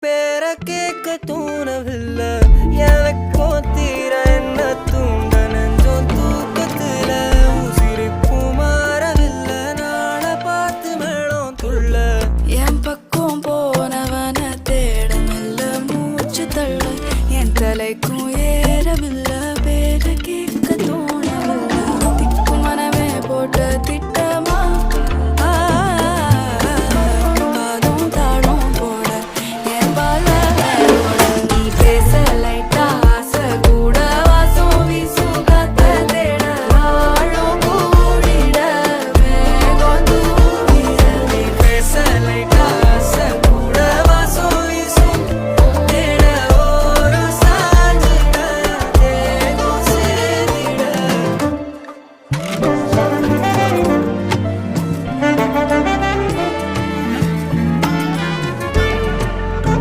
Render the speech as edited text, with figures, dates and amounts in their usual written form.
பேர கேட்க தூணவில்லை எனக்கும் தீர என்ன தூண்ட நெஞ்சம் தூக்கத்துல உசிரிப்பு மாறவில்லை நாள பார்த்து மேளம் துள்ள என் பக்கம் போனவன தேடமில்ல மூச்சு தள்ள என் தலைக்கும்